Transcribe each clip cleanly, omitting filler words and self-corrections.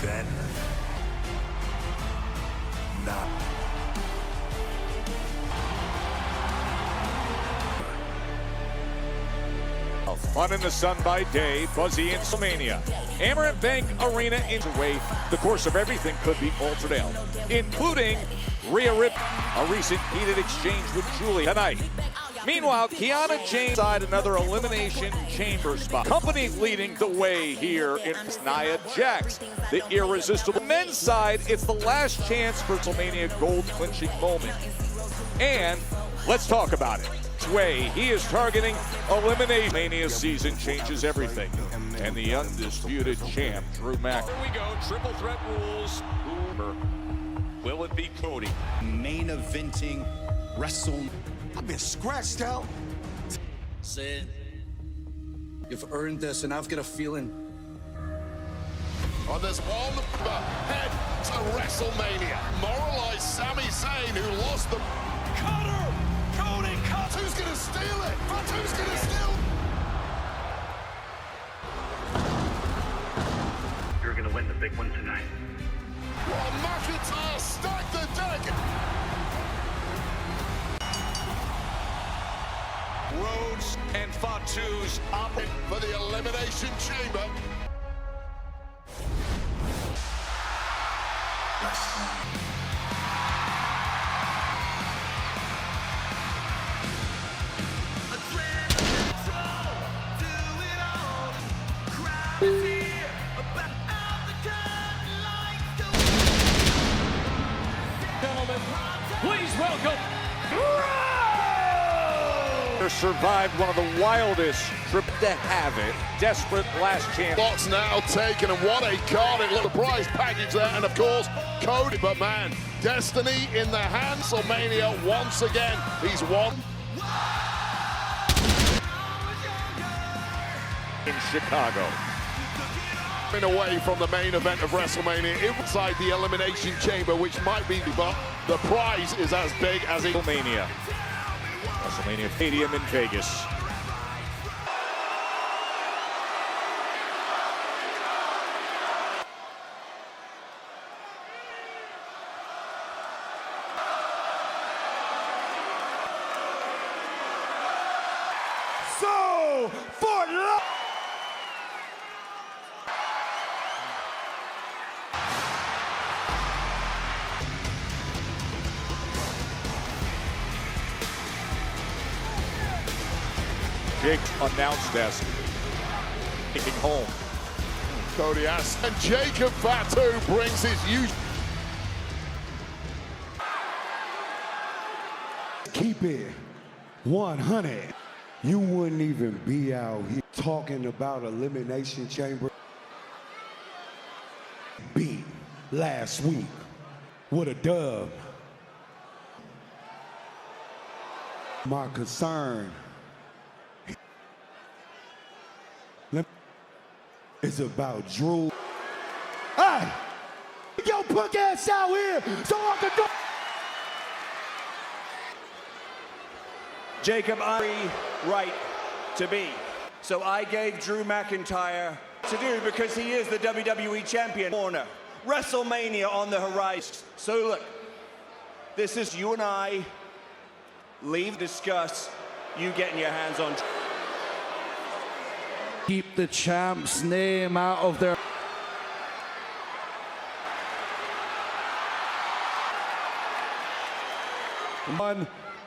then not. Fun in the sun by day, buzzy in WrestleMania. Amaranth Bank Arena in the way. The course of everything could be altered out, including Rhea Ripley, a recent heated exchange with Julie tonight. Meanwhile, Kiana James side another elimination chamber spot. Company leading the way here in Nia Jax, the irresistible. Men's side, it's the last chance for WrestleMania gold clinching moment. And let's talk about it. Way he is targeting elimination. Mania season changes everything, and the undisputed champ Drew Mac. Here we go, triple threat rules. Will it be Cody? Main eventing wrestle. I've been scratched out. Sid, you've earned this, and I've got a feeling. On this one, head to WrestleMania. Moralized Sami Zayn, who lost the cutter. Cody cut. Who's gonna steal it? But who's gonna steal? You're gonna win the big one tonight. Well, McIntyre stacked the deck. Rhodes and Fatu's operate For the Elimination Chamber. Gentlemen, please welcome survived one of the wildest trip to have it. Desperate last chance. Lots now taken, and what a card. It looked the prize package there, and of course, Cody. But man, destiny in the hands of Mania once again. He's won. In Chicago. Away from the main event of WrestleMania, inside the Elimination Chamber, which might be, but the prize is as big as WrestleMania Stadium in Vegas. So, for love. Jake's announce desk. Taking home. Cody asks, and Jacob Fatu brings his usual. Keep it 100. You wouldn't even be out here talking about Elimination Chamber. Beat last week with a dub. My concern is about Drew. Hey, yo, punk ass out here so I can go. Jacob, I'm right to be. So I gave Drew McIntyre to do because he is the WWE champion. Corner, WrestleMania on the horizon. So look, this is you and I. Leave, discuss, you getting your hands on. Keep the champ's name out of their...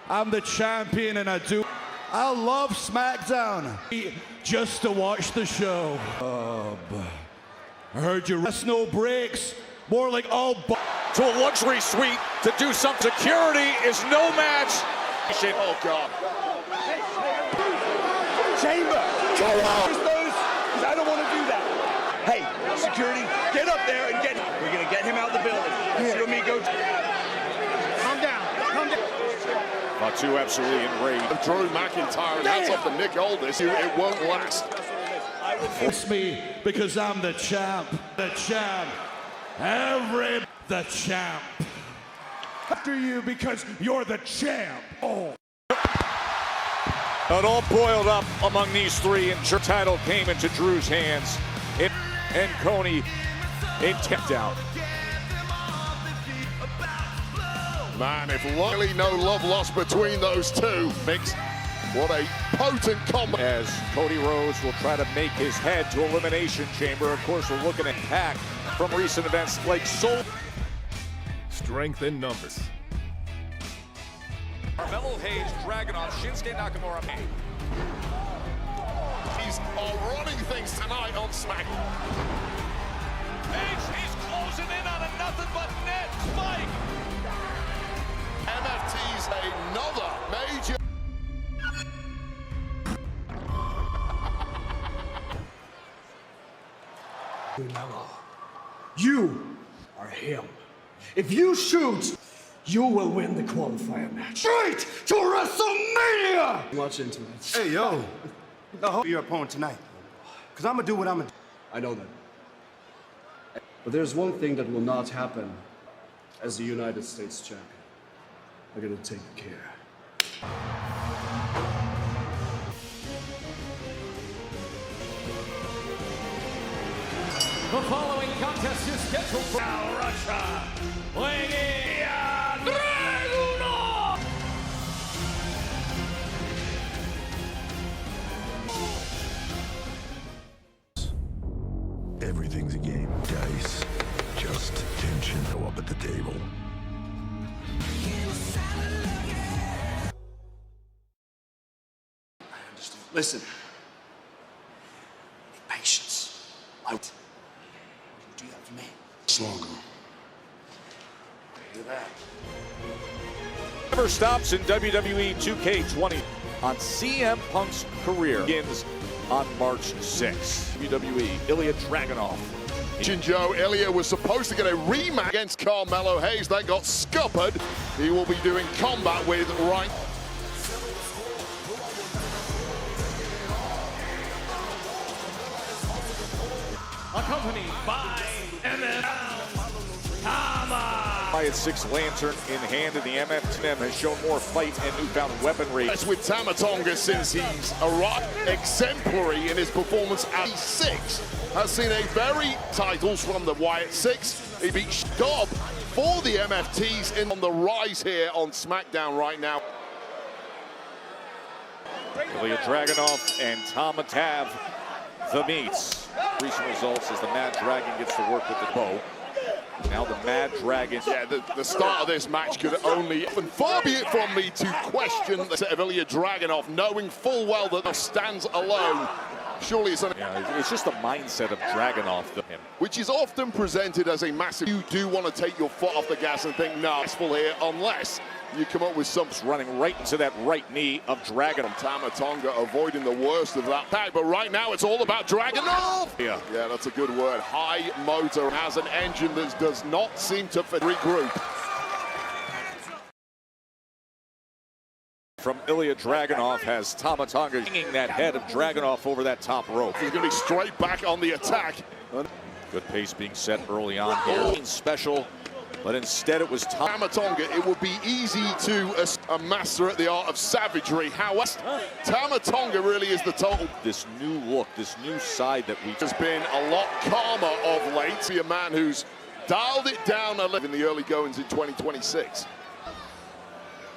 I'm the champion and I love SmackDown just to watch the show. I heard you. That's no breaks, more like all... To a luxury suite to do some security is no match. Oh, God. Chamber! I don't want to do that. Hey, security, get up there and get... We're going to get him out of the building. You and me go... Calm down. Calm down. Fatu absolutely enraged. Drew McIntyre, and that's off the Nick Aldis. It won't last. It's me because I'm the champ. The champ. The champ. After you because you're the champ. Oh. It all boiled up among these three, and the title came into Drew's hands. And Cody in down. Man, if luckily no love lost between those two. Mix. What a potent combo. As Cody Rhodes will try to make his head to Elimination Chamber. Of course, we're looking at Pac from recent events like Soul. Strength in numbers. Carmelo Hayes, Dragunov, Shinsuke Nakamura. He's running things tonight on SmackDown. Hayes, he's closing in on a nothing but net spike. MFT's another major. You are him. If you shoot, you will win the qualifier match. Straight to WrestleMania! Much into it. Hey, yo. Now, your opponent tonight. Because I'm going to do what I'm going to do. I know that. But there's one thing that will not happen as the United States champion. I'm going to take care. The following contest is scheduled for Russia, weighing in Dragunov. Everything's a game. Dice. Just tension go up at the table. I understand. Listen. Patience. What do you have for me? Slogan. Hear that? Never stops in WWE 2K20 on CM Punk's career. Begins on March 6th. WWE, Ilya Dragunov. Joe Ilya was supposed to get a rematch against Carmelo Hayes. That got scuppered. He will be doing combat with Ryan. Accompanied by Six lantern in hand, and the MFTM has shown more fight and newfound weaponry. That's with Tama Tonga since he's arrived. Exemplary in his performance at 6. Has seen a very titles from the Wyatt 6. He beat Dobb for the MFTs in on the rise here on SmackDown right now. Ilya Dragunov and Tama Tav, the meets. Recent results as the Mad Dragon gets to work with the bow. Now the Mad Dragon. Yeah, the start of this match could only, and far be it from me to question the set of Ilya Dragunov, knowing full well that he stands alone. Surely it's it's just the mindset of Dragunov, which is often presented as a massive. You do want to take your foot off the gas and think, no, it's full here, unless you come up with some running right into that right knee of Dragunov. Tama Tonga avoiding the worst of that tag, but right now it's all about Dragunov. Yeah, that's a good word. High motor has an engine that does not seem to regroup. From Ilya Dragunov has Tama Tonga hanging that head of Dragunov over that top rope. He's going to be straight back on the attack. Good pace being set early on here. Special, but instead it was Tama Tonga. It would be easy to a master at the art of savagery. However, Tama Tonga really is the total. This new look, this new side that we has been a lot calmer of late. See a man who's dialed it down a little in the early goings in 2026.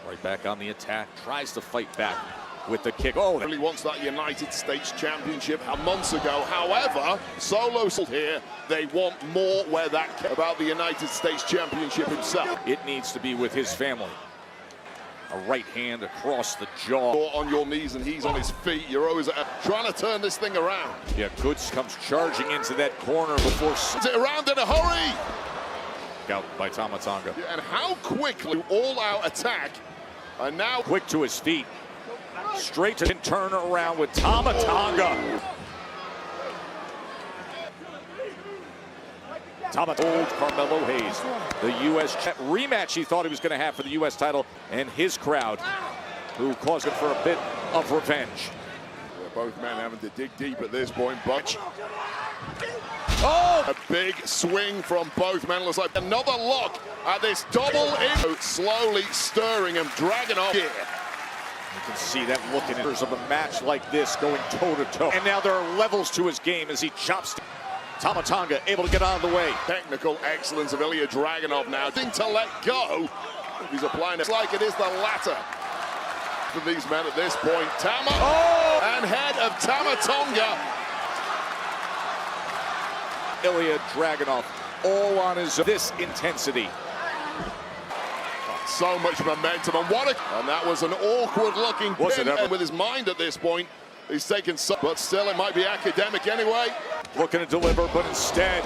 Right back on the attack, tries to fight back with the kick. Oh, really wants that United States Championship months ago. However, Solo here, they want more where that about the United States Championship himself. It needs to be with his family. A right hand across the jaw. You're on your knees and he's on his feet. You're always trying to turn this thing around. Yeah, Goods comes charging into that corner before. It around in a hurry. Out by Tama Tonga. Yeah, and how quickly all-out attack. And now quick to his feet. Straight to turn around with Tama Tonga. Tama old Carmelo Hayes, the U.S. rematch he thought he was going to have for the U.S. title, and his crowd, who caused him for a bit of revenge. Yeah, both men having to dig deep at this point, but oh! A big swing from both men. Looks like another look at this double in. Slowly stirring him, Dragunov here. You can see that look in terms of a match like this going toe-to-toe. And now there are levels to his game as he chops. Tama Tonga able to get out of the way. Technical excellence of Ilya Dragunov now. Thing to let go. He's applying it like it is the latter for these men at this point. Tama and head of Tama Tonga. Ilya Dragunov all on his this intensity. So much momentum, and that was an awkward looking pin with his mind at this point. He's taken some, but still it might be academic anyway. Looking to deliver, but instead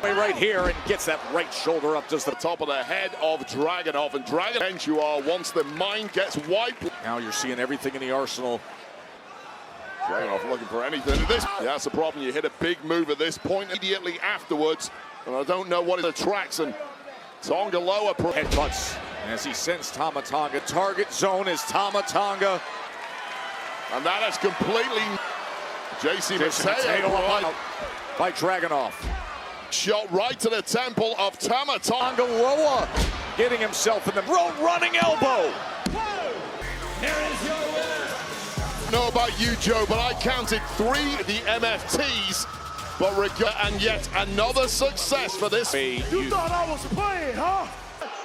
right here and gets that right shoulder up just the top of the head of Dragunov, and Dragunov you are once the mind gets wiped. Now you're seeing everything in the arsenal. Dragunov looking for anything. That's the problem. You hit a big move at this point immediately afterwards, and I don't know what it attracts. And Tonga lower headbutts as he sends Tama Tonga. Target zone is Tama Tonga, and that is completely JC Mateo by Dragunov. Shot right to the temple of Tama Tonga. Loa getting himself in the running elbow. Here is your winner. I don't know about you, Joe, but I counted 3 of the MFTs. But and yet another success for this. You thought I was playing, huh?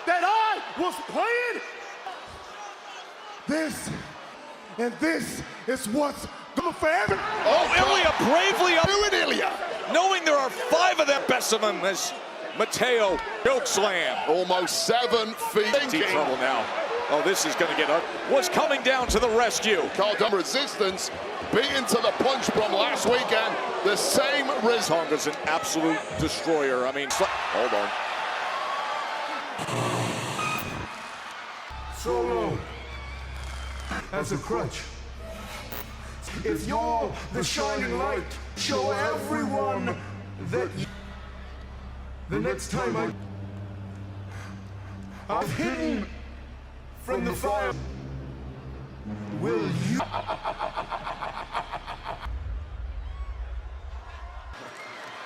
That I was playing? This is what's going forever. Ilya bravely up. Do it, Ilya. Knowing there are 5 of them specimen as Mateo choke slam. Almost 7 feet. Deep trouble now. Oh, this is going to get up. Was coming down to the rescue. Called resistance, beaten to the punch from last weekend. The same Tonga's an absolute destroyer. I mean, hold on. Solo as a crutch. If you're the shining light, show everyone that the next time I've hidden from the fire, will you?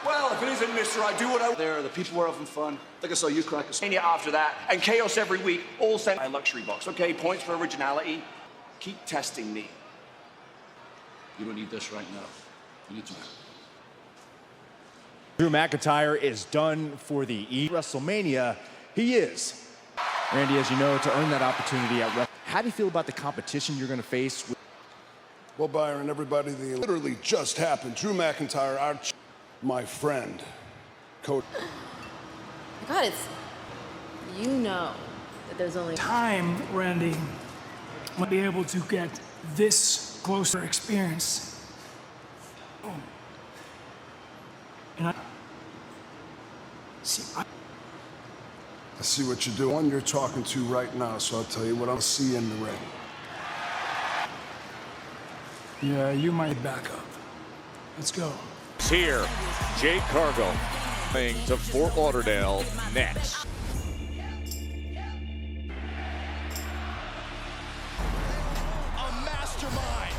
Well, if it isn't Mr. I do what I... There, the people were having fun. I think I saw you crack a... Mania after that, and Chaos every week, all sent my luxury box. Okay, points for originality. Keep testing me. You don't need this right now. You need to. Drew McIntyre is done for the WrestleMania. He is. Randy, as you know, to earn that opportunity at WrestleMania, how do you feel about the competition you're going to face? Well, Byron, everybody, the literally just happened. Drew McIntyre, my friend, coach. God, you know that there's only time, Randy, to be able to get this closer experience. And I see what you're doing. One you're talking to right now, so I'll tell you what I'll see in the ring. Yeah, you might back up. Let's go. Here, Jade Cargill playing to Fort Lauderdale next. A mastermind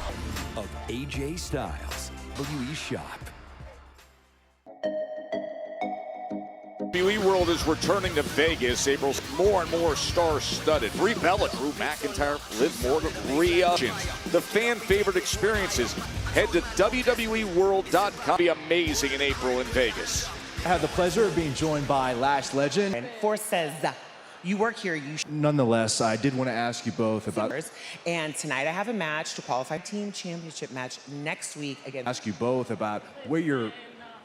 of AJ Styles, WWE Shop. WWE World is returning to Vegas. April's more and more star-studded. Brie Bella, Drew McIntyre, Liv Morgan, Rhea. The fan-favorite experiences. Head to WWEWorld.com. Be amazing in April in Vegas. I had the pleasure of being joined by Lash Legend. Force says you work here, you Nonetheless, I did want to ask you both about... And tonight I have a match to qualify team championship match next week again. Ask you both about where you're...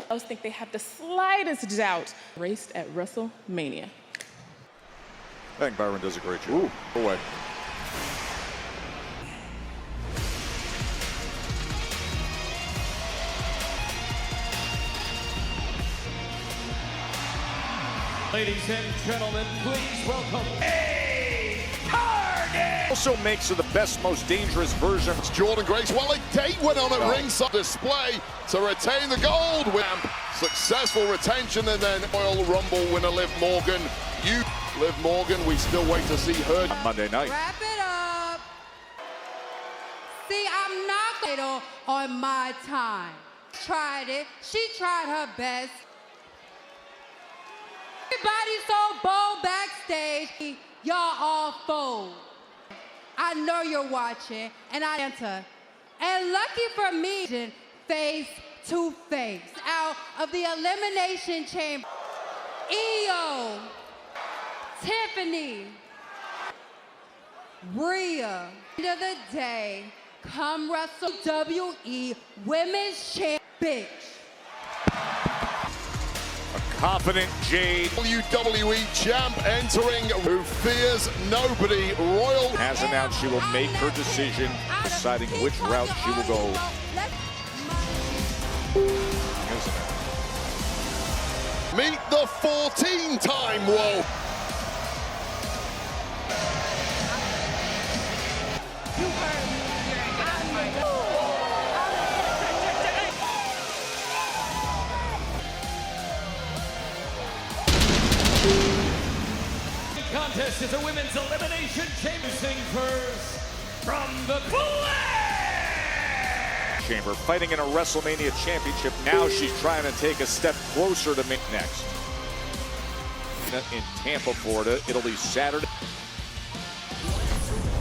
I don't think they have the slightest doubt raced at WrestleMania. I think Byron does a great job. Ooh, away. Ladies and gentlemen, please welcome Carnage! Also makes it the best, most dangerous version. It's Jordan Grace. Well, a date went on at ringside display to retain the gold. Successful retention, and then Royal Rumble winner Liv Morgan. Liv Morgan, we still wait to see her on Monday night. Wrap it up. See, I'm not going on my time. Tried it. She tried her best. Everybody's so bold backstage. Y'all all fold. I know you're watching, and I enter. And lucky for me, face to face out of the Elimination Chamber, Io, Tiffany, Rhea. End of the day, come wrestle WWE Women's Champ, bitch. Confident Jade. WWE champ entering, who fears nobody. Royal has announced she will make her decision, deciding which route she will go. Meet the 14-time world. Contest is a women's elimination chamber. First from the Chamber fighting in a WrestleMania championship. Now she's trying to take a step closer to make next. In Tampa, Florida, it'll be Saturday.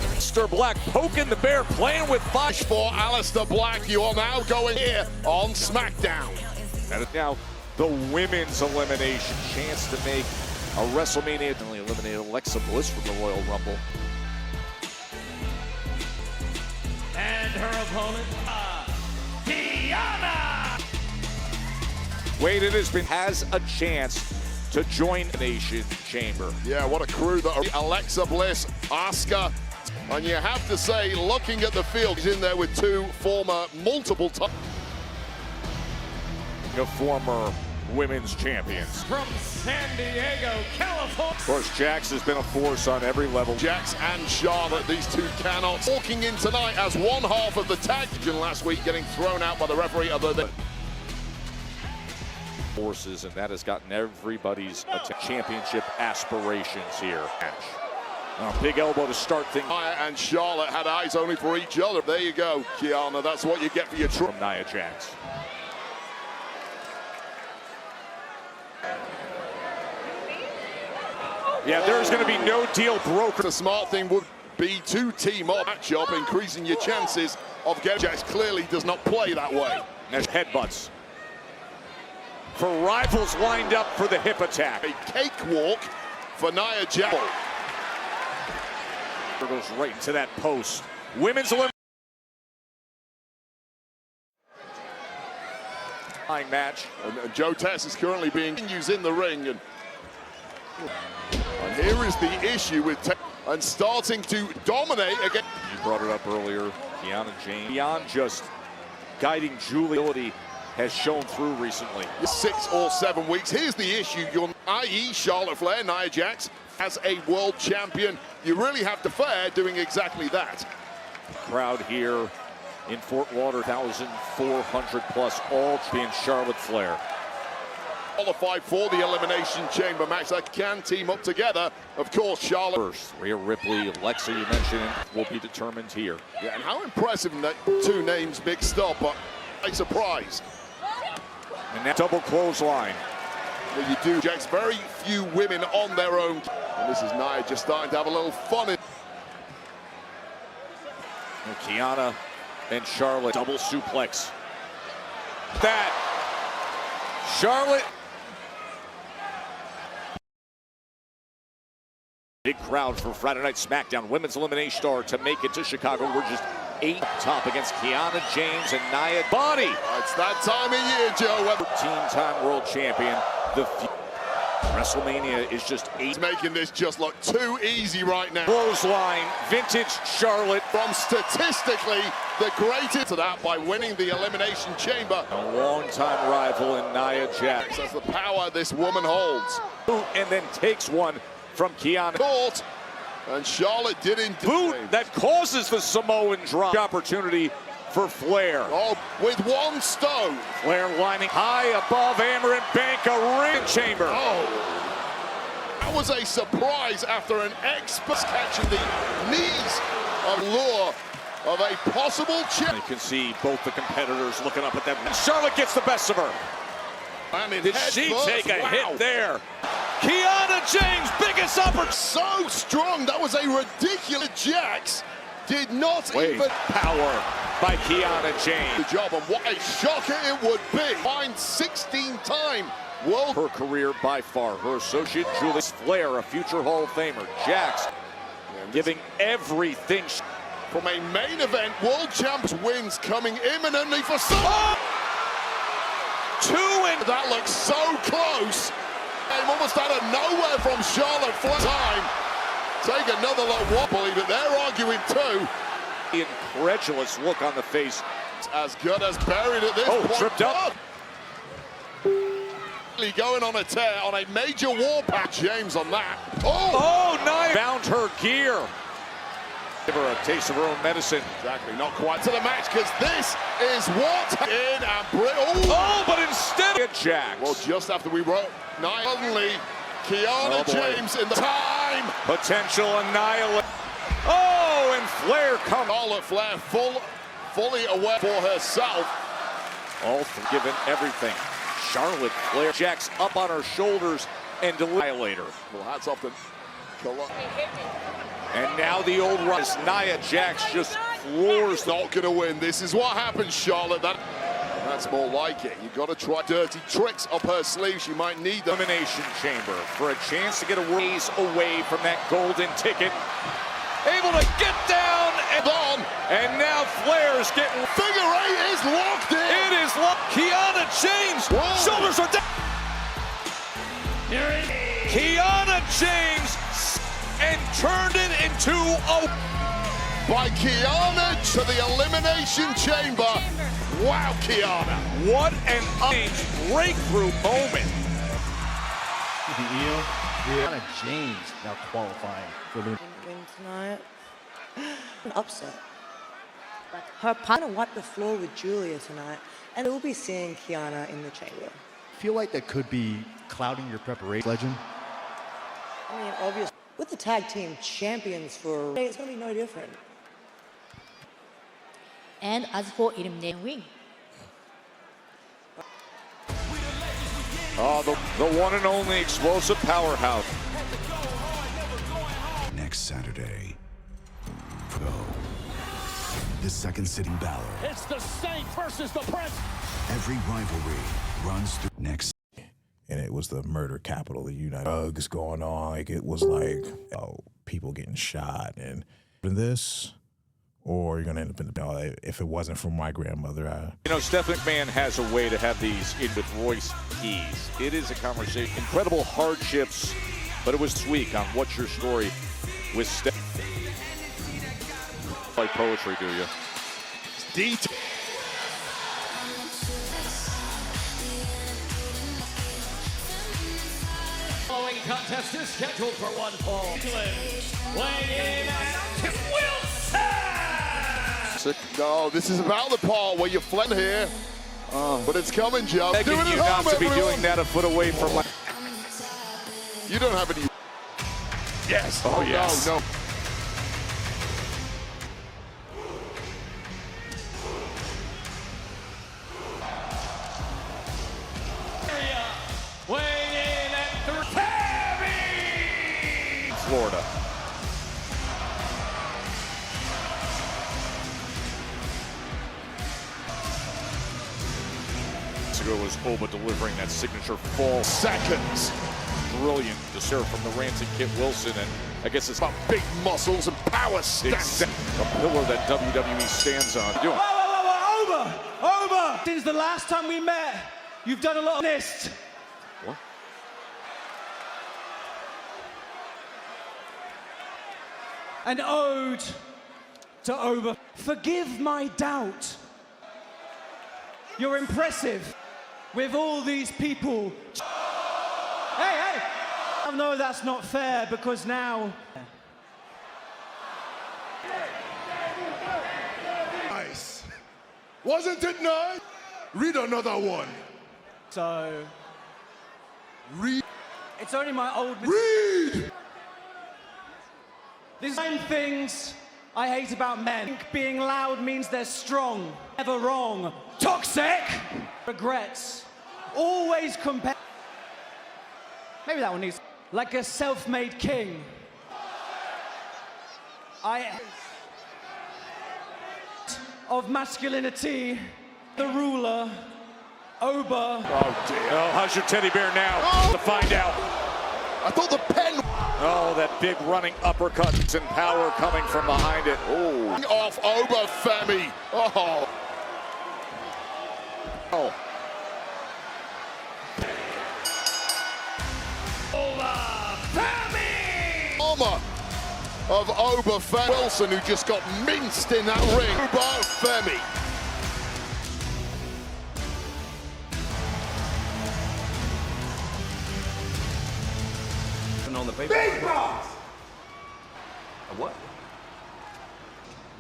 Aleister Black poking the bear, playing with fire. For Aleister Black, you are now going here on SmackDown. And now the women's elimination chance to make a WrestleMania. Only eliminated Alexa Bliss from the Royal Rumble. And her opponent, Kiana. Wade, it has a chance to join the Nation Chamber. Yeah, what a crew that are Alexa Bliss, Asuka. And you have to say, looking at the field, he's in there with two former multiple times. Former women's champions. From San Diego, California. Of course, Jax has been a force on every level. Jax and Charlotte, these two cannot. Walking in tonight as one half of the tag division last week, getting thrown out by the referee other than forces, and that has gotten everybody's championship aspirations here. Big elbow to start things. Nia and Charlotte had eyes only for each other. There you go, Kiana. That's what you get for your trouble. From Nia Jax. Yeah, there's going to be no deal broker. The smart thing would be to team up, matchup, increasing your chances of getting. Jax clearly does not play that way. There's headbutts. For rivals lined up for the hip attack. A cakewalk for Nia Jax. Goes right into that post. Women's elimination match. And Joe Tess is currently being used in the ring. And here is the issue with Tess and starting to dominate again. You brought it up earlier, Kiana James. Beyond just guiding Julie, has shown through recently. 6 or 7 weeks. Here's the issue, i.e. Charlotte Flair, Nia Jax, as a world champion. You really have to fare doing exactly that. Crowd here in Fort Lauderdale, 1,400 plus, all champion Charlotte Flair. Qualified for the Elimination Chamber match that can team up together. Of course, Charlotte. First, Rhea Ripley, Alexa, you mentioned, will be determined here. Yeah, and how impressive that two names mixed up, but a surprise. And that double clothesline. Well, you do, Jax, very few women on their own. And this is Nia just starting to have a little fun. And Kiana and Charlotte, double suplex. That, Charlotte. Big crowd for Friday Night SmackDown. Women's Elimination Star to make it to Chicago. We're just 8 top against Kiana James and Nia Body. It's that time of year, Joe. 13-time world champion. The WrestleMania is just 8. It's making this just look too easy right now. Clothesline, vintage Charlotte. From statistically the greatest to that by winning the Elimination Chamber. A long-time rival in Nia Jax. That's the power this woman holds. And then takes one from Kiana. Caught. And Charlotte did indeed. Boot that causes the Samoan drop. Opportunity for Flair. Oh, with one stone. Flair lining high above Hammer and Bank, a ring chamber. Oh, that was a surprise after an expert catching the knees of Lure of a possible chip. You can see both the competitors looking up at them. Charlotte gets the best of her. Did she take a hit there? Kiana James, biggest upper. So strong. That was a ridiculous Jax did not Wait. even Power by Kiana James. the job, and what a shocker it would be. Find 16-time world. Her career by far. Her associate, Julius Flair, a future Hall of Famer. Jax giving everything. From a main event, world champs wins coming imminently for some. Oh! 2 and that looks so close. Came almost out of nowhere from Charlotte Flair. Time. Take another look. What believe it? They're arguing too. The incredulous look on the face. As good as buried at this point. Tripped up. Going on a tear on a major warpath. James on that. Oh, nice. Found her gear. Give her a taste of her own medicine. Exactly, not quite to the match, because this is what in and oh, but instead of Jax. Well, just after we wrote suddenly Kiana James in the time. Potential annihilation. Oh, and Flair comes. Charlotte Flair fully aware for herself. All given everything. Charlotte Flair. Jax up on her shoulders and annihilator. Well, hats off to and now the old rise. Nia Jax just floors. Not gonna win. This is what happens, Charlotte. That's more like it. You gotta try dirty tricks up her sleeve. She might need them. Elimination Chamber for a chance to get a ways away from that golden ticket. Able to get down and on. And now Flair's getting. Figure 8 is locked in. It is locked. Kiana James. Whoa. Shoulders are down. Kiana James and turned it into a. By Kiana to the Elimination Chamber. Wow, Kiana. What an breakthrough moment. Kiana James now qualifying for the win tonight. An upset. Her partner wiped the floor with Julia tonight, and we'll be seeing Kiana in the chamber. feel like that could be clouding your preparation, legend? I mean, obviously, with the tag team champions for it's going to be no different. And as for elimination win. Oh, the one and only explosive powerhouse. Next Saturday, go. The second sitting battle. It's the Saint versus the Prince. Every rivalry runs through next. And it was the murder capital of the United. Drugs going on, like it was like people getting shot, and this, or you're gonna end up in the. If it wasn't for my grandmother, You know, Steph McMahon has a way to have these in with Royce Keys. It is a conversation. Incredible hardships, but it was this week on What's Your Story with Steph. Like poetry, do you? Detail. Following contest is scheduled for one fall. Weighing in at Wilson! No, this is about the part where you're flat here. But it's coming, Joe. Begging you not to be doing that a foot away from my... You don't have any... Yes. Oh, yes. No. Weighing in at Florida. Ago was Oba delivering that signature fall. Seconds. Brilliant to serve from the Rancid Kit Wilson, and I guess it's about big muscles and power stance. A pillar that WWE stands on. Whoa, whoa, whoa, whoa, Oba! Since the last time we met, you've done a lot of this. What? An ode to Oba. Forgive my doubt. You're impressive with all these people. Hey! Oh, no, that's not fair because now... Nice. Wasn't it nice? Read another one. So... Read. It's only my old... Read! There's 9 things I hate about men. Being loud means they're strong. Never wrong. Toxic! Regrets. Always compare. Maybe that one needs. Like a self-made king. of masculinity, the ruler, Oba. Oh, dear. Oh, how's your teddy bear now? To find out. I thought the pen. Oh, that big running uppercut and power coming from behind it. Oh. Off Oba Femi. Oh. Oh. Armor of Oba Femi. Wilson, who just got minced in that ring. Oba Femi. On the paper. Big boss! A what?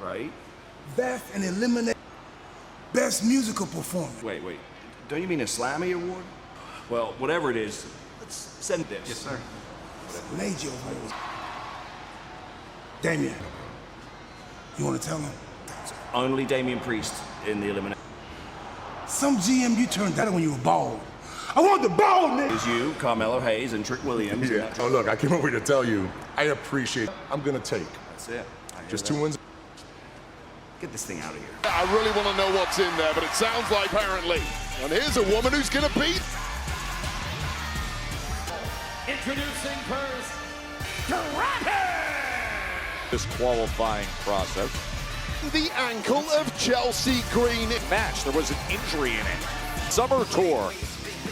Right. Best and eliminate best musical performance. Wait. Don't you mean a Slammy award? Well, whatever it is, let's send this. Yes, sir. Major awards. Damien, you want to tell him? Only Damian Priest in the elimination. Some GM you turned down when you were bald. I want the bald nigga. Is you, Carmelo Hayes, and Trick Williams. Yeah. Oh, look, I came over here to tell you, I appreciate it. I'm going to take. That's it. Just 2 wins. Get this thing out of here. I really want to know what's in there, but it sounds like apparently. And here's a woman who's going to beat. Introducing first, This qualifying process. The ankle of Chelsea Green. Match. There was an injury in it. Summer tour.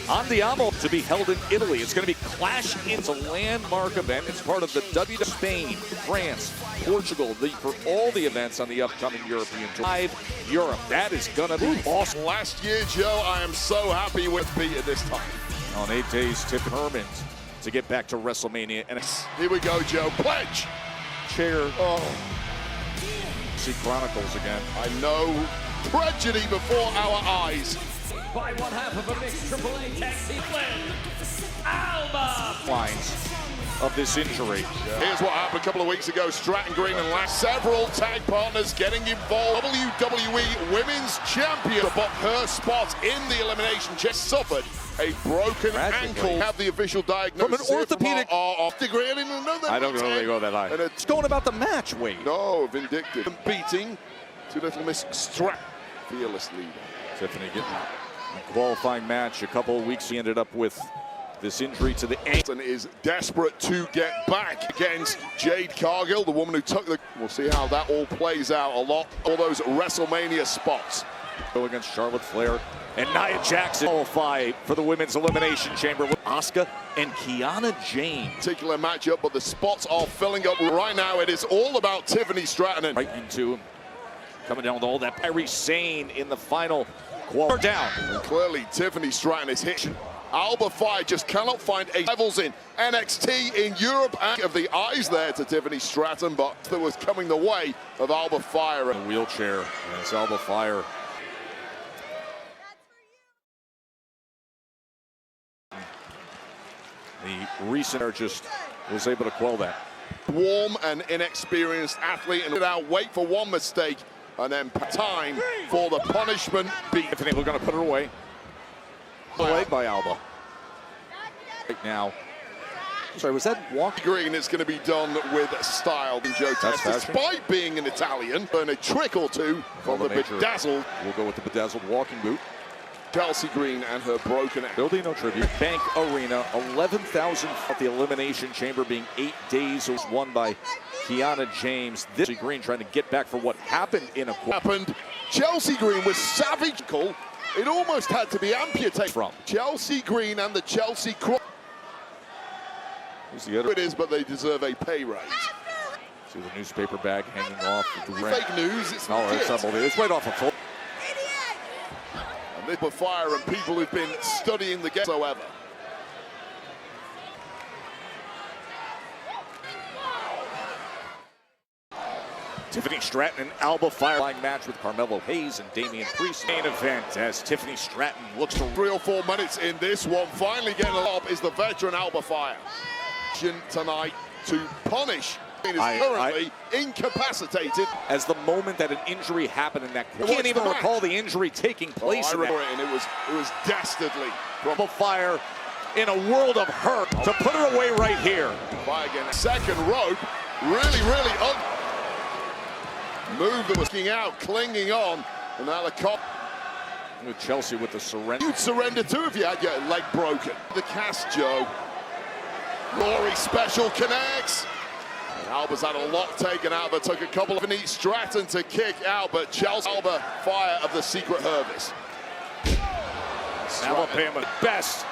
Andiamo to be held in Italy. It's going to be Clash. It's a landmark event. It's part of the WWE. Spain, France, Portugal, for all the events on the upcoming European tour. Live Europe. That is going to be awesome. Last year, Joe, I am so happy with Peter this time. On 8 days, determined to get back to WrestleMania. And here we go, Joe. Pledge. Chair. Oh. See Chronicles again. I know. Tragedy before our eyes. by one half of a mixed AAA tag team win, Alba. Lines of this injury. Here's what happened a couple of weeks ago. Stratton Green and last several tag partners getting involved. WWE Women's Champion, but her spot in the elimination chest suffered a broken ankle. Have the official diagnosis from an orthopedic degree. I didn't know that. I don't know they go that high. It's going about the match, Wade. No, vindictive. Beating to Little Miss Stratton, fearless leader. Tiffany getting a qualifying match a couple of weeks. He ended up with this injury to the ankle. And is desperate to get back against Jade Cargill, the woman who took the... We'll see how that all plays out. All those WrestleMania spots. Go against Charlotte Flair and Nia Jackson qualify for the Women's Elimination Chamber with Asuka and Kiana James. Particular matchup, but the spots are filling up right now. It is all about Tiffany Stratton. Right into him. Coming down with all that. Perry Sane in the final quarter down. And clearly Tiffany Stratton is hit. Alba Fire just cannot find a levels in NXT in Europe. And of the eyes there to Tiffany Stratton, but that was coming the way of Alba Fire. In a wheelchair, and it's Alba Fire. The recent just was able to quell that. Warm and inexperienced athlete, and without wait for one mistake, and then time for the punishment beat. Tiffany, we're going to put her away. Leg by Alba. Right now. Sorry, was that walk? Green is going to be done with style. And Joe Test, despite being an Italian, and a trick or two from the bedazzled. We'll go with the bedazzled walking boot. Chelsea Green and her broken ankle. Building no tribute. Bank Arena, 11,000 at the Elimination Chamber, being 8 days. It was won by Kiana James. This Green trying to get back for what happened in a happened. Chelsea Green was savage. It almost had to be amputated from Chelsea Green and the Chelsea Cross. It is, but they deserve a pay raise. See the newspaper bag hanging off the ring. Fake news. It's it's right off a full. And this fire and people who've been studying the game whatsoever. Tiffany Stratton and Alba Fire match with Carmelo Hayes and Damian Priest. Main event as Tiffany Stratton looks to 3 or 4 minutes in this one. Finally getting a lob is the veteran Alba Fire. Tonight to punish. Is currently incapacitated. As the moment that an injury happened in that, I can't even recall the injury taking place. I remember it, and it was dastardly. Alba Fire in a world of hurt to put her away right here. Fire again. Second rope, really ugly. move that was looking out, clinging on, and now the cop. With Chelsea with the surrender. You'd surrender too if you had your leg broken. The cast, Joe. Rory special connects. And Alba's had a lot taken out, but took a couple of knees. Stratton to kick out, but Chelsea Alba fire of the secret Hervis. Alabama best.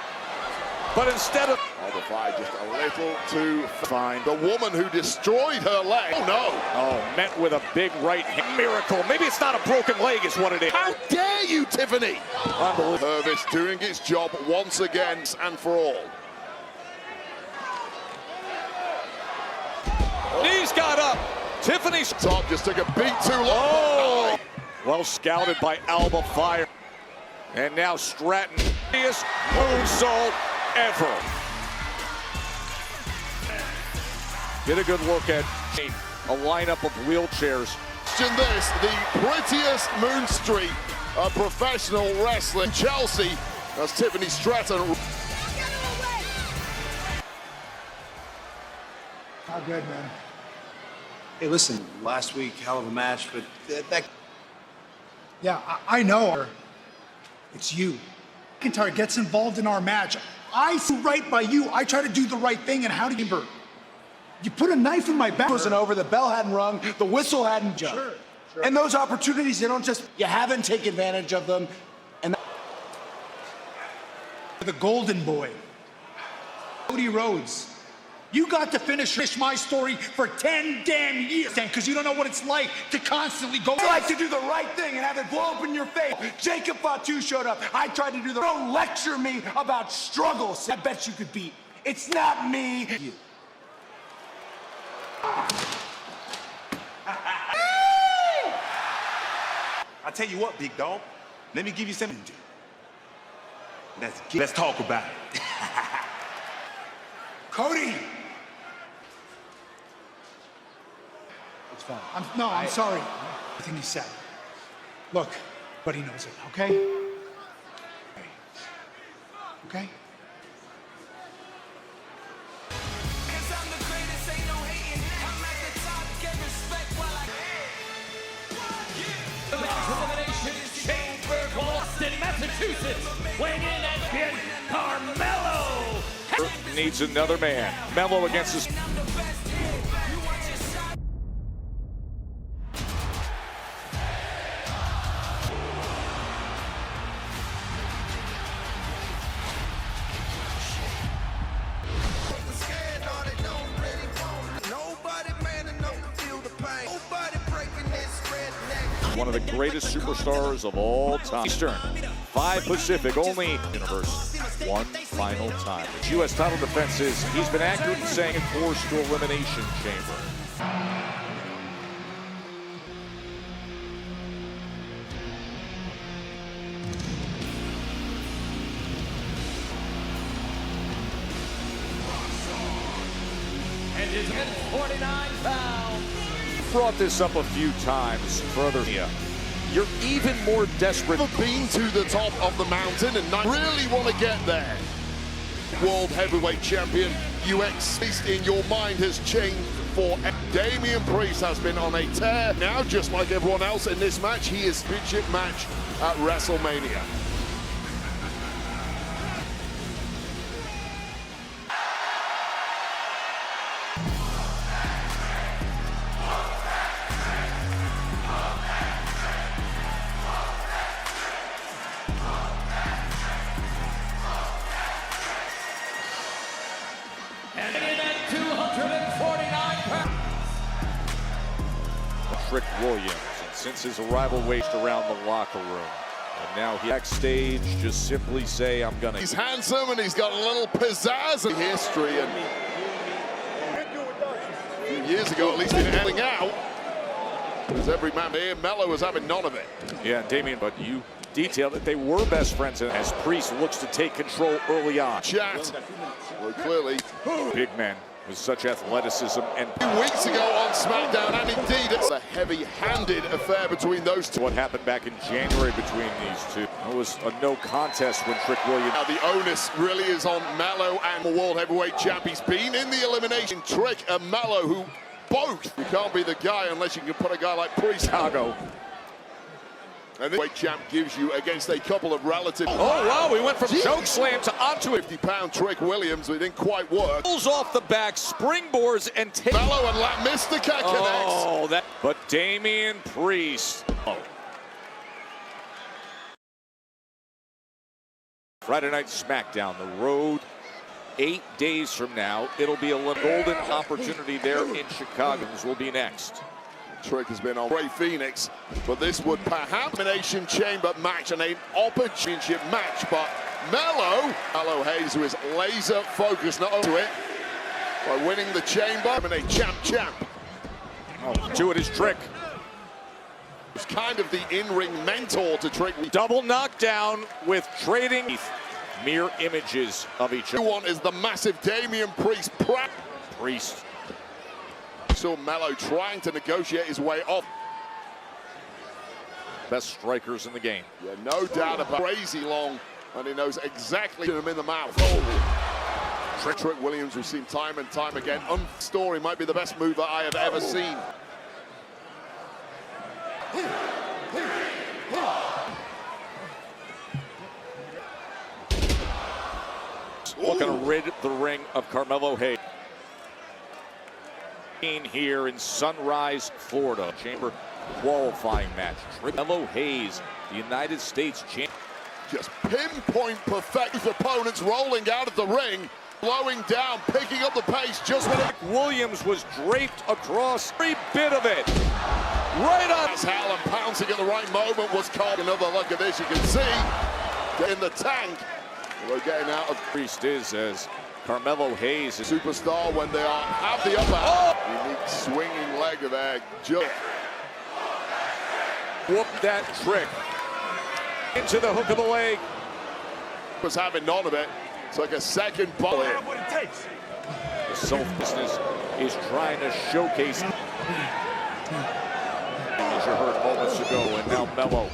But instead of Alba fire just a little too fine. The woman who destroyed her leg. Oh no. Oh, met with a big right hand. Miracle. Maybe it's not a broken leg, it's what it is. How dare you, Tiffany? Unbelievable. Hervis doing its job once again and for all. Knees got up. Tiffany's top just took a beat too long. Oh, well scouted by Alba Fire. And now Stratton. Biggest moonsault ever. Get a good look at a lineup of wheelchairs. Imagine this, the prettiest moon streak of professional wrestling. Chelsea, that's Tiffany Stratton. How good, man. Hey, listen, last week, hell of a match, but that... Yeah, I know. It's you. McIntyre gets involved in our match. I do right by you. I try to do the right thing, and how do you... You put a knife in my back. It wasn't over, the bell hadn't rung, the whistle hadn't jumped. Sure. And those opportunities, they don't just... You haven't taken advantage of them. And the golden boy, Cody Rhodes. You got to finish my story for 10 damn years, because you don't know what it's like to constantly go. I like to do the right thing and have it blow up in your face. Jacob Fatu showed up. I tried to do the... Don't lecture me about struggles. I bet you could beat. It's not me. You. I tell you what, big dog. Let me give you something to do. Let's talk about it. Cody! It's fine. I'm sorry. Everything you said. Look, but he knows it, okay? Okay? Massachusetts, weighing in at Carmelo. Needs another man. Melo against his... One of the greatest superstars of all time. Eastern, 5 Pacific, only universe, 1 final time. His U.S. title defense is, he's been accurate in saying it forced to elimination chamber. And is 49 pounds. Brought this up a few times further here. You're even more desperate. Never been to the top of the mountain and I really want to get there. World Heavyweight Champion, UX, at least in your mind, has changed for Damian Priest has been on a tear. Now, just like everyone else in this match, he is championship match at WrestleMania. Trick Williams, and since his arrival waged around the locker room, and now he backstage just simply say, I'm gonna... He's handsome and he's got a little pizzazz in history, and a few years ago at least in handing out, because every man here, Melo was having none of it. Yeah, Damian, but you detailed that they were best friends as Priest looks to take control early on. Chat, well, clearly. Big man with such athleticism and... 2 weeks ago on SmackDown, and indeed it's a heavy-handed affair between those two. What happened back in January between these two? It was a no contest when Trick Williams... Now the onus really is on Melo and the World Heavyweight Champ. He's been in the elimination. Trick and Melo, who both. You can't be the guy unless you can put a guy like Priest. Chicago. And the weight champ gives you against a couple of relative. Oh, wow, we went from chokeslam to onto it. 50-pound Trick Williams, it didn't quite work. Pulls off the back, springboards, and takes. Mello and La Mystica connects. Oh, that. But Damian Priest. Oh. Friday Night SmackDown, the road. 8 days from now, it'll be a golden opportunity there in Chicago. This will be next. Trick has been on Ray Phoenix, but this would perhaps elimination chamber match and an opportunity match. But Mello Hayes, who is laser focused not only it by winning the chamber, and a champ. To it is Trick. It's kind of the in-ring mentor to Trick. Double knockdown with trading mere images of each other. One is the massive Damian Priest. Saw Mello trying to negotiate his way off. Best strikers in the game. Yeah, no doubt about crazy long, and he knows exactly him in the mouth. Oh. Trick Williams, we've seen time and time again. Story might be the best mover I have ever seen. Looking to rid the ring of Carmelo Hayes. Here in Sunrise, Florida, chamber qualifying match. Carmelo Hayes, the United States champion. Just pinpoint perfect opponents rolling out of the ring, slowing down, picking up the pace just when Williams was draped across every bit of it. Right on. As Howland pouncing at the right moment was caught. Another look at this, you can see in the tank. We're getting out of Priest is as Carmelo Hayes is superstar when they have the upper hand. Unique swinging leg of egg. Just whoop that Trick into the hook of the leg. Was having none of it. It's like a second ball. What it takes. The self-business is trying to showcase. As you heard moments ago, and now Mello.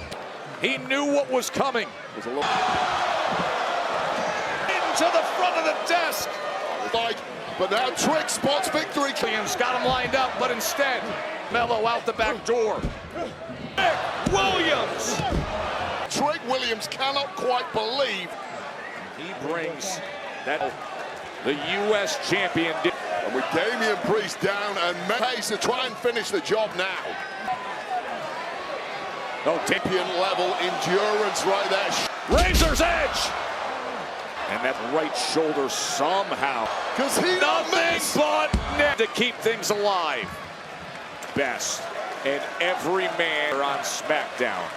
He knew what was coming. It was a little to the front of the desk. But now Trick spots victory. Williams got him lined up, but instead, Mello out the back door. Trick Williams. Trick Williams cannot quite believe. He brings that the U.S. champion. And with Damian Priest down and Pace to try and finish the job now. No champion level endurance right there. Razor's edge. And that right shoulder somehow. Because he nothing but net to keep things alive. Best. And every man on SmackDown.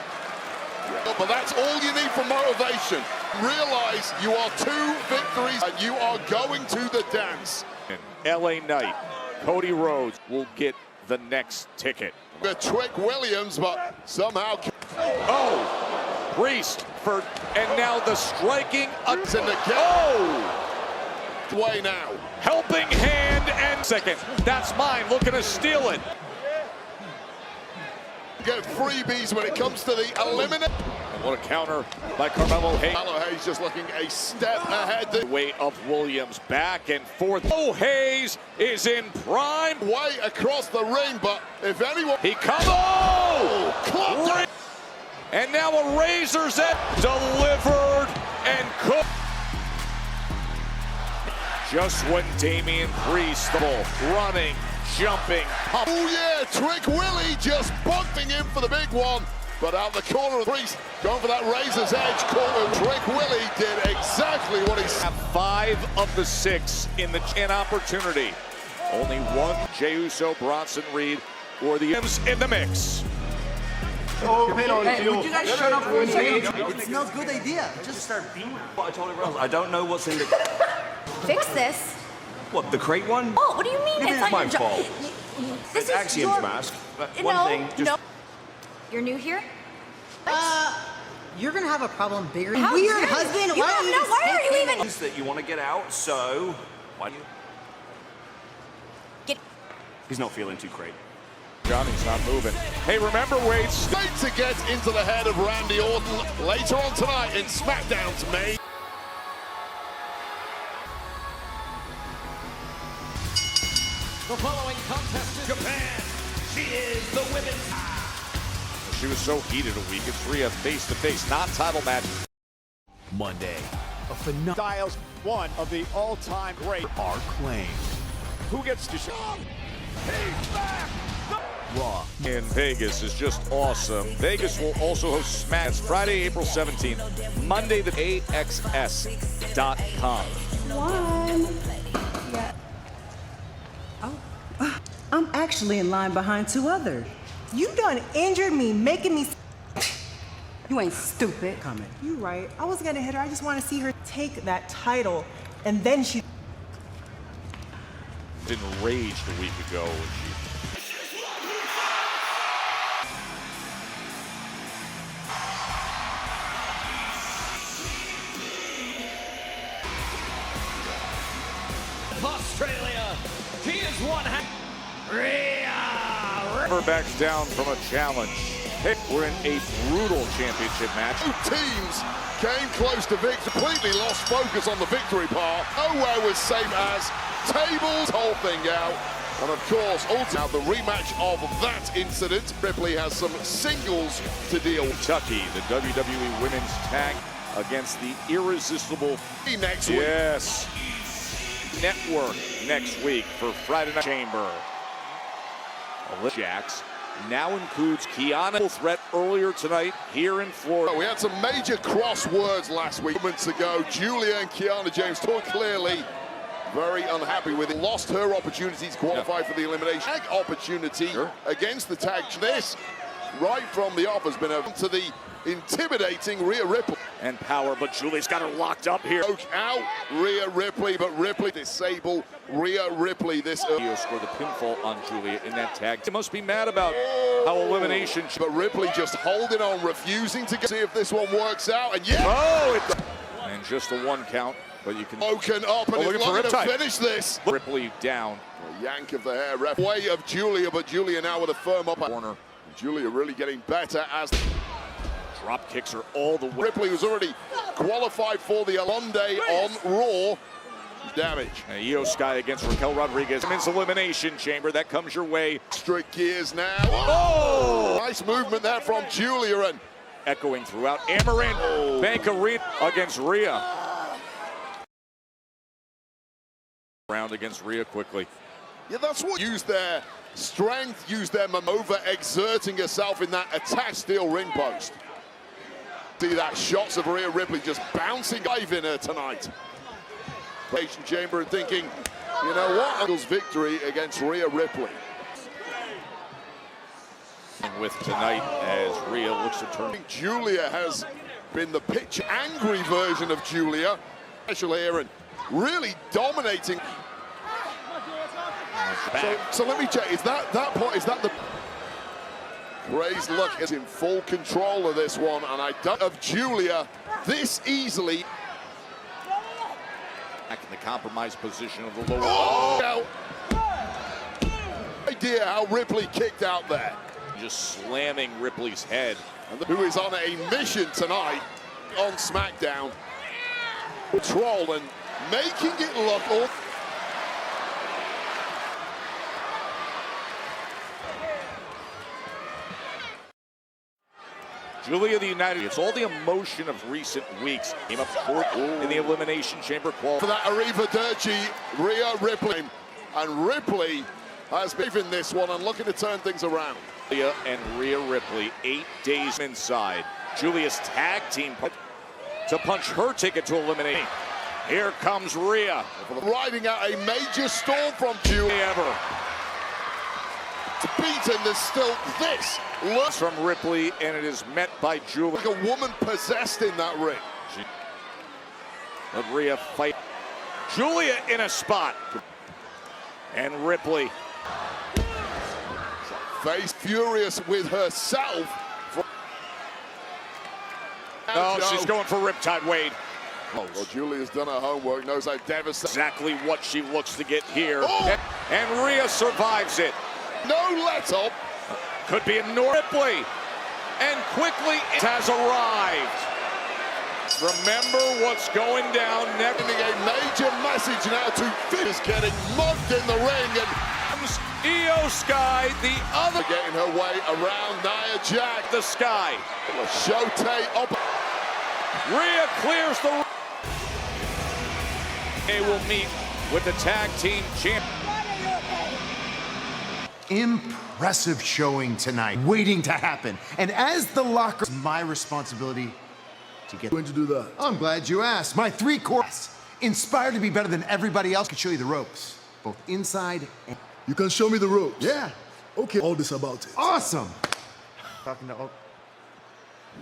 But that's all you need for motivation. Realize you are 2 victories and you are going to the dance. And LA Knight, Cody Rhodes will get the next ticket. The Trick Williams, but somehow. Oh! Priest and now the striking in the way now. Helping hand and second. That's mine. Looking to steal it. Get freebies when it comes to the eliminate. What a counter by Carmelo Hayes. Carmelo Hayes just looking a step ahead. The way of Williams back and forth. Oh, Hayes is in prime. Way across the ring, but if anyone. He comes. Oh! And now a Razor's edge delivered and cooked. Just when Damian Priest, running, jumping, pump. Oh yeah, Trick Willie just bumping in for the big one. But out the corner of Priest, going for that Razor's edge corner. Trick Willie did exactly what he said. 5 of the 6 in the opportunity. Only one Jey Uso, Bronson Reed, or the M's in the mix. Hey, would you guys shut up for a second? It's no good idea. Just start being what I told everyone else. I don't know what's in the. Fix this. What, the crate one? Oh, what do you mean? It's not my fault. This is Axiom's your mask. No, One thing. Just... no. You're new here? You're gonna have a problem bigger. How Weird dare husband. You don't know. Why are you even? That you want to get out, so why do you? Get. He's not feeling too great. Johnny's not moving. Hey, remember, Wade. Straight to get into the head of Randy Orton later on tonight in SmackDown's May. The following contest is Japan. She is the women's. She was so heated a week. It's Rhea face-to-face, not title match. Monday, a phenomenal Styles, one of the all-time great, are claimed. Who gets to show? He's back! Raw in Vegas is just awesome. Vegas will also host SmackDown. It's Friday, April 17th. Monday, the AXS.com. Yeah. Oh, I'm actually in line behind two others. You done injured me, making me. You ain't stupid. Comment. You right. I was gonna hit her. I just want to see her take that title, and then she. Enraged a week ago when she. Australia. She is one half. Rhea. Never backs down from a challenge. Hey, we're in a brutal championship match. Two teams came close to victory, completely lost focus on the victory part. Nowhere was safe as tables, whole thing out. And of course, now the rematch of that incident. Ripley has some singles to deal. Kentucky, the WWE Women's Tag against the irresistible next week. Yes. Network next week for Friday Night Chamber. Jax now includes Kiana threat earlier tonight here in Florida. We had some major crosswords last week. Moments ago, Julia and Kiana James talked clearly. Very unhappy with it. Lost her opportunity to qualify for the elimination. Tag opportunity against the tag. This, right from the off, has been to the intimidating Rhea Ripley. And power, but Julia's got her locked up here. Poke out Rhea Ripley, but Ripley disable Rhea Ripley. This Io scored the pinfall on Julia in that tag. They must be mad about how elimination. But Ripley just holding on, refusing to see if this one works out. And yeah! Oh, and just a one count. But you can broken up and it's looking to finish this. Ripley down. A yank of the hair. Ref way of Julia, but Julia now with a firm up corner. Julia really getting better as drop kicks her all the way. Ripley was already qualified for the Monday on Raw. Damage. And Io Sky against Raquel Rodriguez. Women's Elimination Chamber. That comes your way. Strict gears now. Oh! Nice movement there from Julia and echoing throughout. Amaranth Bank Arena against Rhea. Round against Rhea quickly. Yeah, that's what use their strength, use their over exerting herself in that attack steel ring post. See that shots of Rhea Ripley just bouncing live in her tonight. Patient Chamber and thinking, you know what? Eagles victory against Rhea Ripley. With tonight as Rhea looks to turn. Julia has been the pitch angry version of Julia. Special here and really dominating. So let me check. Is that point? Is that the Gray's look is in full control of this one, and I don't of Julia this easily. Back in the compromised position of the lower. Oh! Idea how Ripley kicked out there. Just slamming Ripley's head. Who is on a mission tonight on SmackDown. Control and making it look all. Julia the United, it's all the emotion of recent weeks. Came up short in the Elimination Chamber qual. For that Arrivederci, Rhea Ripley. And Ripley has been in this one and looking to turn things around. Julia and Rhea Ripley, 8 days inside. Julia's tag team to punch her ticket to eliminate. Here comes Rhea. Riding out a major storm from Julia ever. Beaten, there's still this look from Ripley, and it is met by Julia. Like a woman possessed in that ring. Let Rhea fight. Julia in a spot. And Ripley. Face furious with herself. Oh, she's going for Riptide Wade. Well, Julia's done her homework, knows how devastating. Exactly what she looks to get here. Oh. And Rhea survives it. No let up. Could be a Ripley. And quickly it has arrived. Remember what's going down next. A major message now to Finn is getting mugged in the ring, and Io Sky, the other getting her way around Nia Jax. The Sky. Shote up. Rhea clears the. They will meet with the tag team champ. Impressive showing tonight, waiting to happen. And as the locker, it's my responsibility to get. When to do that? I'm glad you asked. My 3 cores, inspired to be better than everybody else, can show you the ropes, both inside and. You can show me the ropes. Yeah. Okay. All this about it. Awesome. Talking to.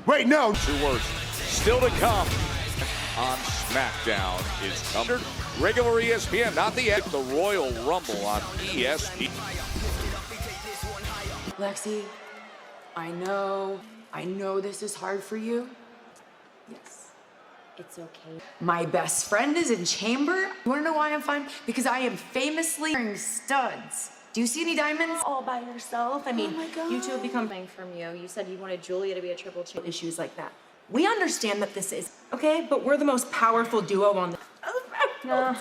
Wait, no. 2 words. Still to come on SmackDown is covered. Regular ESPN, not the Royal Rumble on ESPN. Lexi, I know this is hard for you. Yes, it's okay. My best friend is in chamber. You wanna know why I'm fine? Because I am famously wearing studs. Do you see any diamonds? All by yourself. I mean, my God. you two have become from you. You said you wanted Julia to be a triple champ. Issues like that. We understand that this is okay, but we're the most powerful duo on the. No.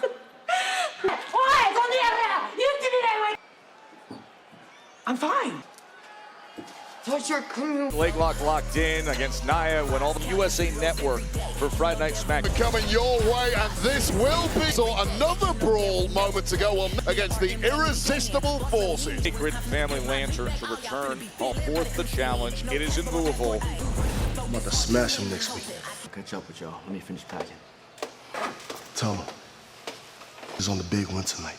I'm fine. Leg lock locked in against Nia when all the USA Network for Friday Night SmackDown. Coming your way, and this will be another brawl moments ago against the Irresistible Forces. Sacred Family Lantern to return, call forth the challenge. It is in Louisville. I'm about to smash him next week. I'll catch up with y'all. Let me finish packing. Tell him. He's on the big one tonight.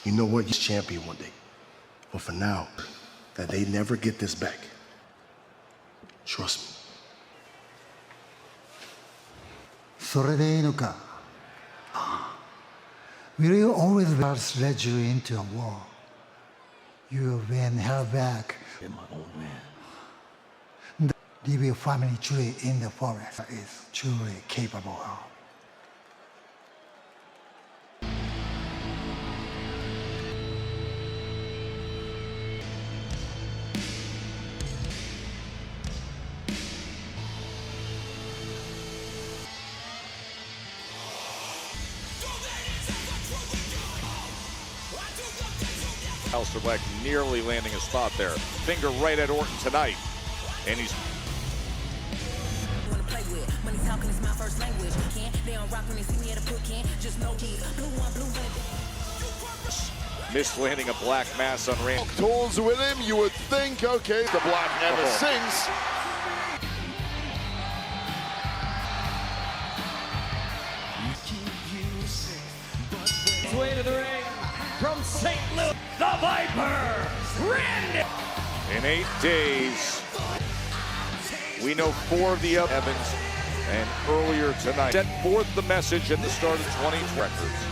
You know what? He's champion one day. But for now, that they never get this back. Trust me. それでいいのか? Will you always led you into a war? You've been held back. You're my old man. The DB family tree in the forest is truly capable of. Aleister Black nearly landing a spot there. Finger right at Orton tonight. And he's missed landing a black mass on Randy. Tools with him, you would think, okay, the Black ever since. Way to the ring from St. Louis, the Viper, Randy. In 8 days, we know 4 of the other Evans, and earlier tonight set forth the message at the start of 20 records.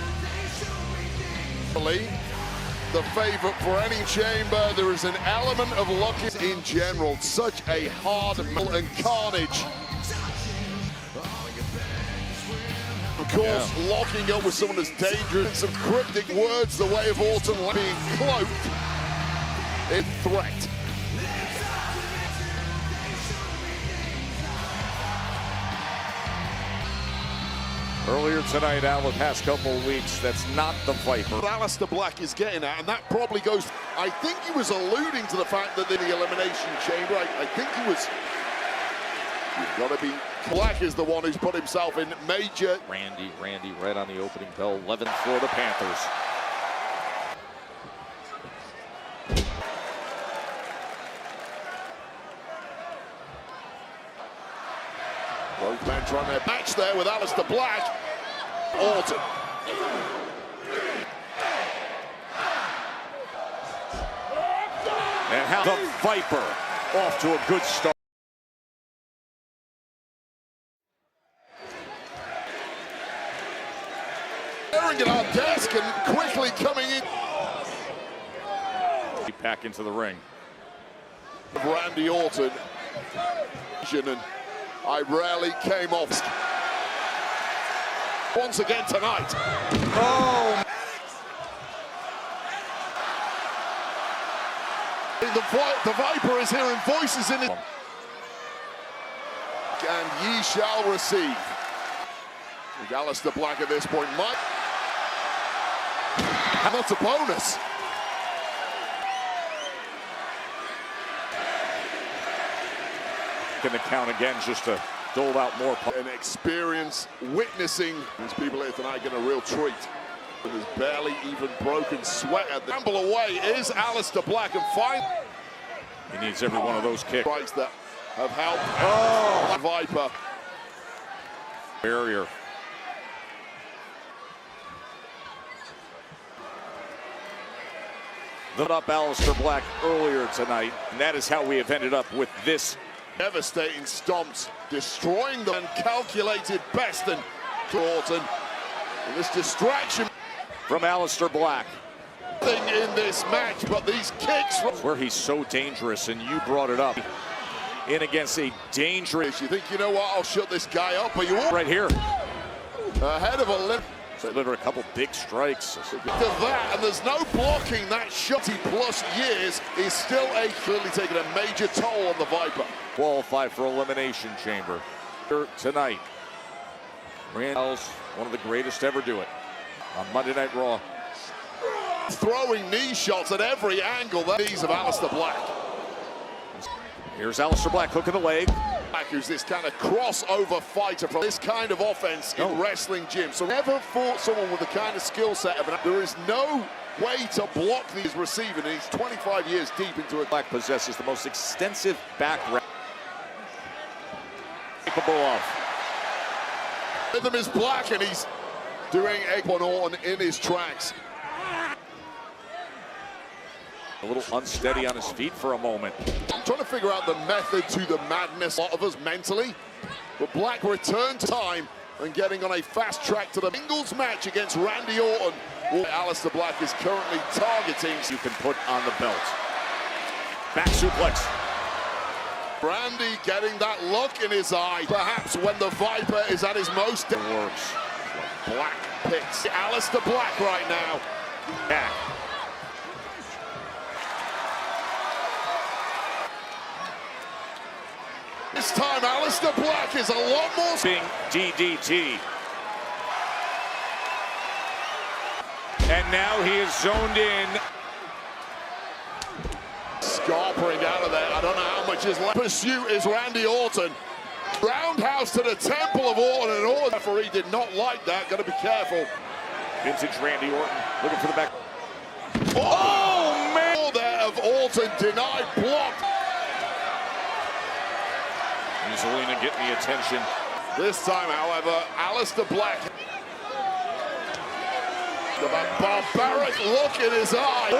The favorite for any chamber, there is an element of luck in general. Such a hard and carnage. Of course, locking up with someone as dangerous, some cryptic words, the way of Orton being cloaked in threat. Earlier tonight, out the past couple of weeks, that's not the Viper. Aleister Black is getting at, and that probably goes. I think he was alluding to the fact that in the Elimination Chamber, I think he was. You've got to be. Black is the one who's put himself in major. Randy right on the opening bell, 11th for the Panthers. Both men trying their match there with Aleister Black. Orton. And how the Viper off to a good start. Staring at our desk and quickly coming in. Back into the ring. Randy Orton. And I rarely came off. Once again tonight. Oh! The Viper is hearing voices in it. And ye shall receive. Aleister Black at this point might. That's a bonus. Going to count again just to dole out more. An experience witnessing these people here tonight getting a real treat. With his barely even broken sweat at the gamble away is Aleister Black, and find he needs every one of those kicks that have helped. Oh, Viper. Barrier. Lit up Aleister Black earlier tonight, and that is how we have ended up with this. Devastating stomps, destroying the uncalculated best and Orton. And this distraction from Aleister Black. In this match, but these kicks where he's so dangerous, and you brought it up. In against a dangerous. You think, you know what, I'll shut this guy up, but you won't. Right here. Ahead of a limp. Deliver a couple big strikes. To that, and there's no blocking that shot. Plus years is still clearly taking a major toll on the Viper. Qualify for Elimination Chamber here tonight. Randall's one of the greatest to ever do it on Monday Night Raw. Throwing knee shots at every angle. The knees of Aleister Black. Here's Aleister Black hooking the leg. Black, who's this kind of crossover fighter from this kind of offense in wrestling gym. So never fought someone with the kind of skill set of there is no way to block these receiving. And he's 25 years deep into it. Black possesses the most extensive background capable of. Rhythm is Black, and he's doing a Orton in his tracks. A little unsteady on his feet for a moment. I'm trying to figure out the method to the madness. A lot of us mentally, but Black returned to time and getting on a fast track to the singles match against Randy Orton. Aleister Black is currently targeting. You can put on the belt. Back suplex. Randy getting that look in his eye, perhaps when the Viper is at his most. It works. Black picks Aleister Black right now. Back. This time, Aleister Black is a lot more. Being DDT. And now he is zoned in. Scarpering out of there. I don't know how much is left. Pursuit is Randy Orton. Roundhouse to the temple of Orton, and Orton. The referee did not like that. Got to be careful. Vintage Randy Orton looking for the back. Oh man! All there of Orton denied, blocked. Zelina getting the attention. This time, however, Aleister Black. The barbaric look in his eye.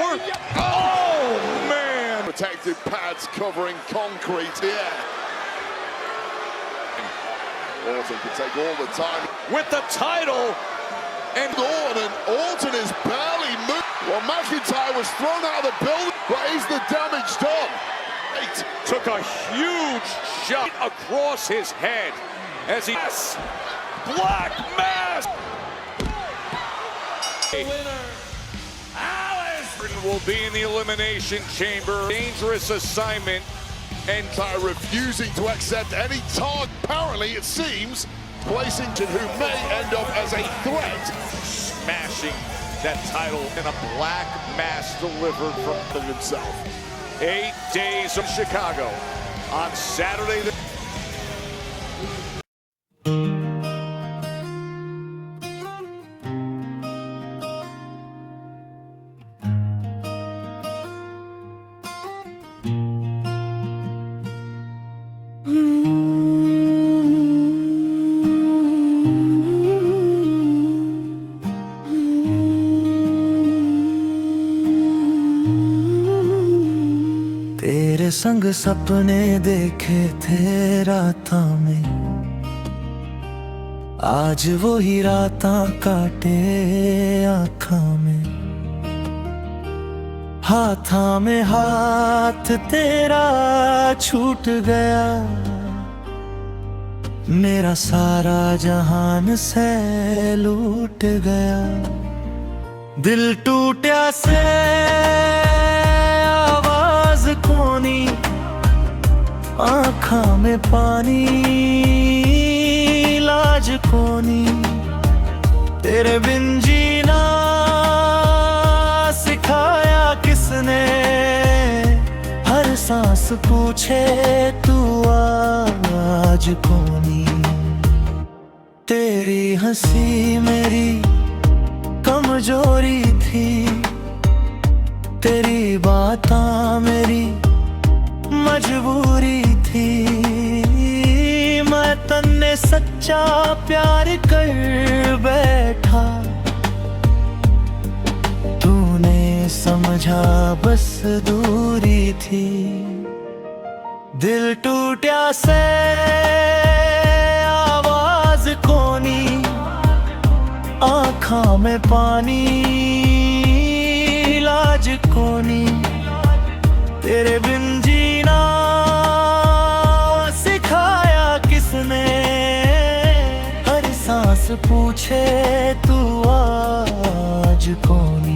Oh man! Protective pads covering concrete. Yeah. Orton can take all the time. With the title. And Orton is barely moving. Well, McIntyre was thrown out of the building, but is the damage done? Took a huge shot across his head as he Black Mass. Winner, Aleister will be in the Elimination Chamber. Dangerous assignment, and refusing to accept any target. Apparently, it seems placing who may end up as a threat, smashing that title in a black mass delivered from himself. 8 days of Chicago on Saturday. तेरे संग सपने देखे थे रातां में, आज वो ही रातां काटे आँखां में। हाथा में हाथ तेरा छूट गया, मेरा सारा जहान से लूट गया। दिल टूटा से आवाज कोनी, आँखां में पानी, लाज कोनी। तेरे बिन जीना सिखाया किसने, हर सांस पूछे तू आज कौनी। तेरी हंसी मेरी कमजोरी थी, तेरी बातें मेरी मजबूरी थी। मैं तन्ने सच्चा प्यार कर बैठा, तूने समझा बस दूरी थी। दिल टूटा से आवाज कोनी, आँखों में पानी लाज कोनी। तेरे बिन जीना सिखाया किसने, हर सांस पूछे तू आज कौनी।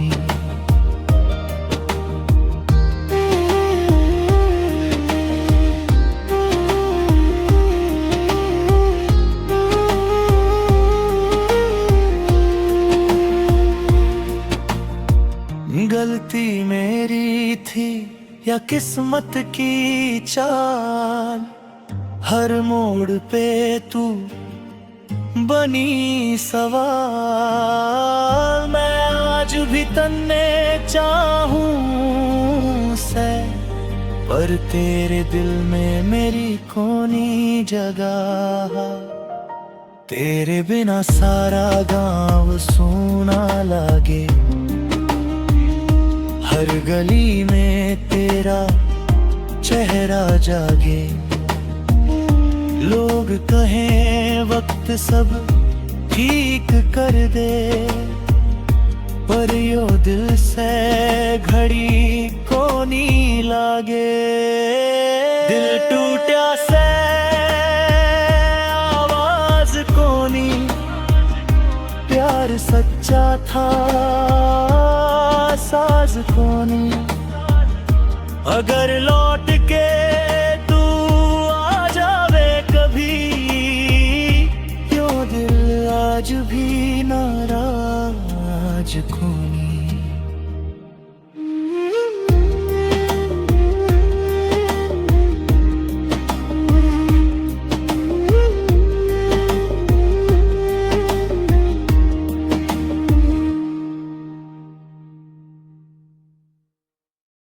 गलती मेरी थी या किस्मत की चाल, हर मोड़ पे तू बनी सवाल। मैं आज भी तन्ने चाहूं से, पर तेरे दिल में मेरी कोनी जगह। तेरे बिना सारा गांव सूना लागे, हर गली में तेरा चेहरा जागे। लोग कहें वक्त सब ठीक कर दे, पर यो दिल से घड़ी को नहीं लागे। दिल टूटा से आवाज कोनी, प्यार सच्चा था साज कोनी। अगर लो